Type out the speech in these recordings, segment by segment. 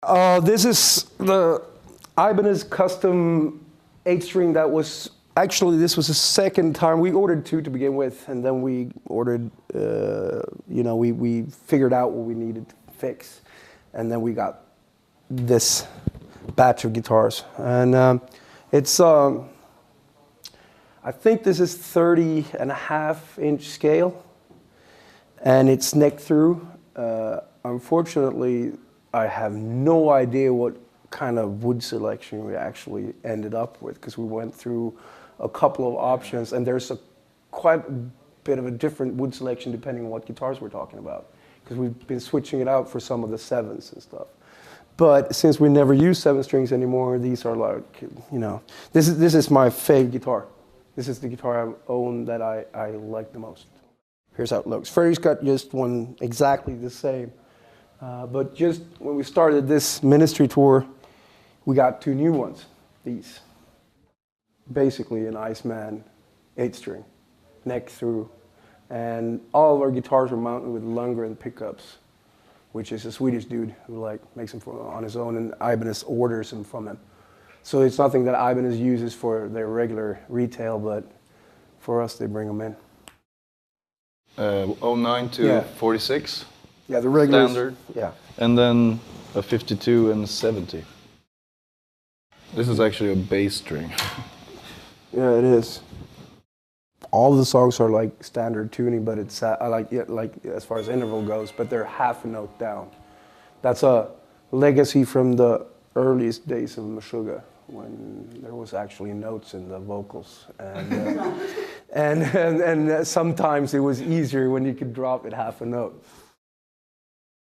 This is the Ibanez custom 8-string that was, actually this was the second time. We ordered 2 to begin with, and then we ordered, we figured out what we needed to fix, and then we got this batch of guitars. And it's, I think this is 30.5-inch scale, and it's neck through. Unfortunately, I have no idea what kind of wood selection we actually ended up with, because we went through a couple of options, and there's quite a bit of a different wood selection depending on what guitars we're talking about, because we've been switching it out for some of the 7s and stuff. But since we never use 7 strings anymore, these are like, this is my favorite guitar. This is the guitar I own that I like the most. Here's how it looks. Fredrik's got just one exactly the same. But just when we started this ministry tour, we got 2 new ones, these. Basically an Iceman 8-string, neck through. And all of our guitars were mounted with Lundgren pickups, which is a Swedish dude who makes them on his own, and Ibanez orders them from him. So it's nothing that Ibanez uses for their regular retail, but for us they bring them in. 09 to 46? Yeah, the regular standard. Yeah. And then a 52 and 70. This is actually a bass string. Yeah, it is. All the songs are like standard tuning, but it's like as far as interval goes, but they're half a note down. That's a legacy from the earliest days of Meshuggah, when there was actually notes in the vocals, and sometimes it was easier when you could drop it half a note.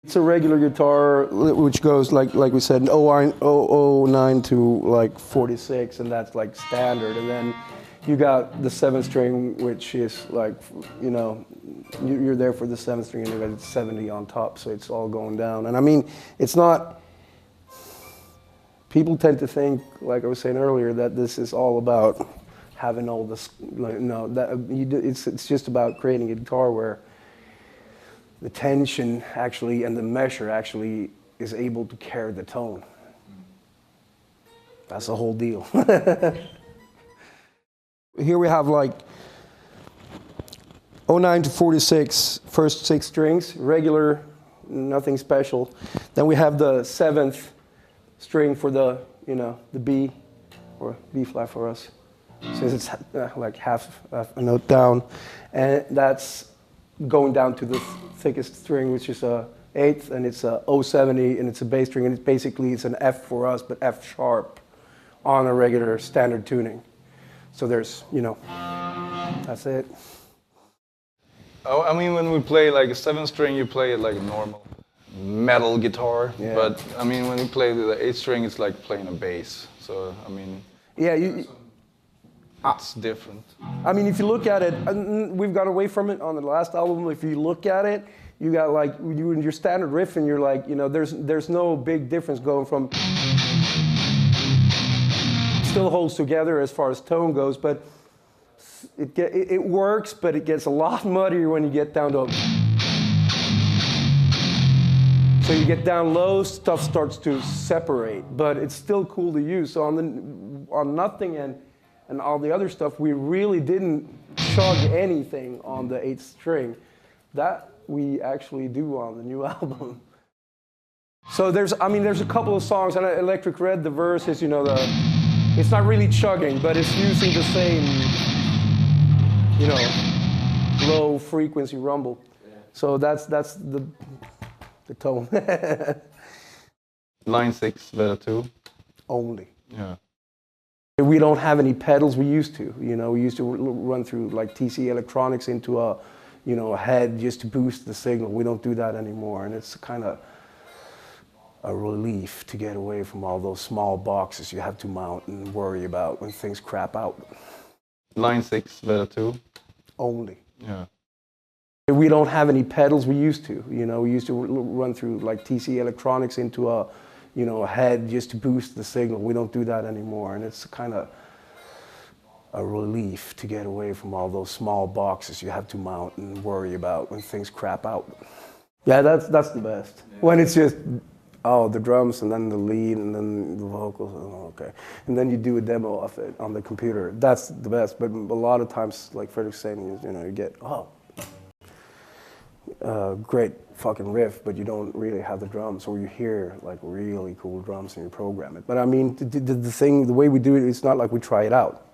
It's a regular guitar which goes like we said 09 to 46, and that's like standard, and then you got the 7-string, which is you're there for the 7th string, and you got 70 on top, so it's all going down. And I mean, it's not. People tend to think, like I was saying earlier, that this is all about having all this. It's just about creating a guitar where the tension actually and the measure actually is able to carry the tone. That's the whole deal. Here we have 09 to 46, first 6 strings, regular, nothing special. Then we have the 7th string for the B, or B flat for us, since it's like half a note down, and that's going down to the thickest string, which is a 8th, and it's a 070, and it's a bass string, and it's an F for us, but F sharp on a regular standard tuning. So there's, that's it. Oh, I mean, when we play like a 7-string, you play it like a normal metal guitar. Yeah. But I mean, when you play the 8-string, it's like playing a bass. So I mean, yeah, it's different. I mean, if you look at it, we've got away from it on the last album. If you look at it, you got your standard riff, and you're there's no big difference going from. Still holds together as far as tone goes, but it works, but it gets a lot muddier when you get down to. So you get down low, stuff starts to separate, but it's still cool to use. So on Nothing and all the other stuff, we really didn't chug anything on the 8th string. That we actually do on the new album. So there's a couple of songs, and Electric Red, the verse is, it's not really chugging, but it's using the same, low frequency rumble. Yeah. So that's the tone. Line 6, Beta 2. Only. Yeah. We don't have any pedals. We used to. We used to run through TC Electronics into a head just to boost the signal. We don't do that anymore, and it's kind of a relief to get away from all those small boxes you have to mount and worry about when things crap out. Line 6, Beta 2. Only. Yeah. We don't have any pedals. We used to. We used to run through TC Electronics into a head just to boost the signal. We don't do that anymore, and it's kind of a relief to get away from all those small boxes you have to mount and worry about when things crap out. Yeah, that's the best. Yeah. When it's just oh, the drums and then the lead and then the vocals. Oh, okay. And then you do a demo of it on the computer. That's the best. But a lot of times, like Fredrik's saying, you get, great fucking riff, but you don't really have the drums, or you hear like really cool drums and you program it. But I mean, the way we do it, it's not like we try it out.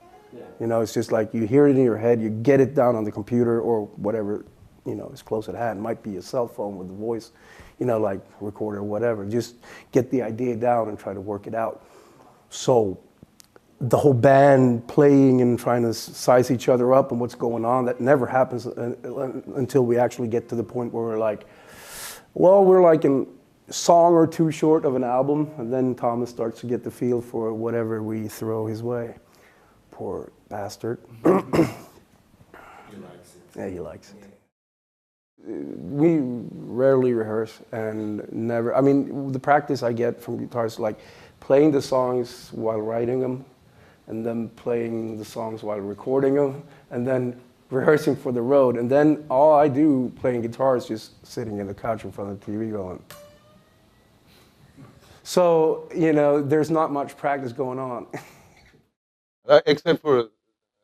Yeah. It's just like you hear it in your head, you get it down on the computer or whatever, is close at hand. It might be a cell phone with a voice, like recorder or whatever. Just get the idea down and try to work it out. So the whole band playing and trying to size each other up and what's going on, that never happens until we actually get to the point where we're like, well, we're like a song or two short of an album, and then Thomas starts to get the feel for whatever we throw his way. Poor bastard. He likes it. Yeah, he likes it. We rarely rehearse and never, I mean, the practice I get from guitars, like playing the songs while writing them, and then playing the songs while recording them, and then rehearsing for the road. And then all I do playing guitar is just sitting in the couch in front of the TV going. So, there's not much practice going on. Except for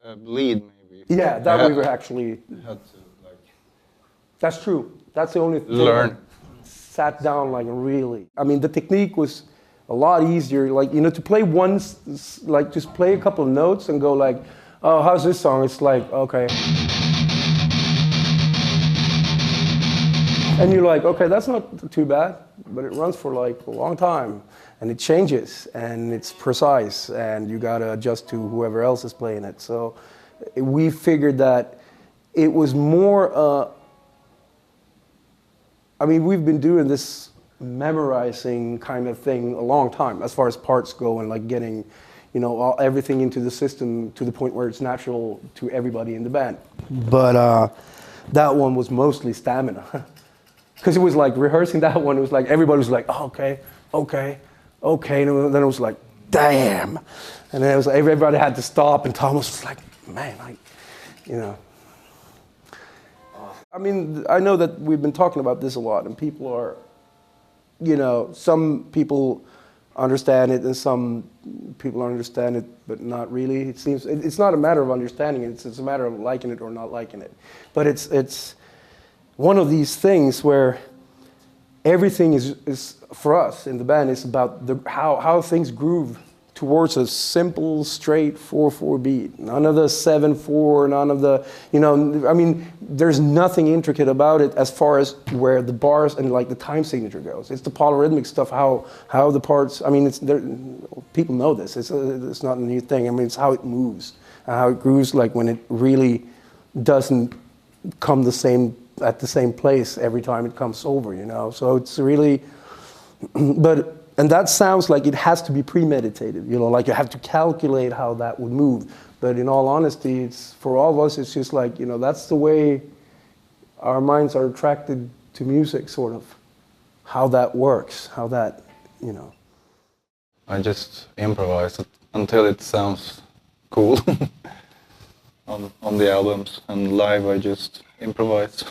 Bled, maybe. Yeah, that we were actually... Had to, That's true. That's the only thing. Learn. Sat down like really. I mean, the technique was a lot easier. Like, to play once, like just play a couple of notes and go like, oh, how's this song? It's like, okay. And you're like, okay, that's not too bad, but it runs for like a long time. And it changes, and it's precise, and you gotta adjust to whoever else is playing it. So we figured that it was more, I mean, we've been doing this memorizing kind of thing a long time, as far as parts go, and like getting, everything into the system to the point where it's natural to everybody in the band. But that one was mostly stamina. Because it was like rehearsing that one, it was like everybody was like, oh, okay. And then it was like, damn. And then it was like, everybody had to stop, and Thomas was like, man, I mean, I know that we've been talking about this a lot, and people are, some people understand it and some people understand it, but not really. It seems it's not a matter of understanding it, it's a matter of liking it or not liking it. But it's one of these things where everything is for us in the band is about how things groove towards a simple, straight 4/4 beat. None of the 7/4, none of the, I mean, there's nothing intricate about it as far as where the bars and like the time signature goes. It's the polyrhythmic stuff, how the parts, I mean, people know this. It's not a new thing. I mean, it's how it moves, how it grooves, like when it really doesn't come at the same place every time it comes over, So it's really, and that sounds like it has to be premeditated, like you have to calculate how that would move. But in all honesty, it's for all of us, it's just like, that's the way our minds are attracted to music, sort of. How that works, how that, I just improvise it until it sounds cool on the albums, and live I just improvise.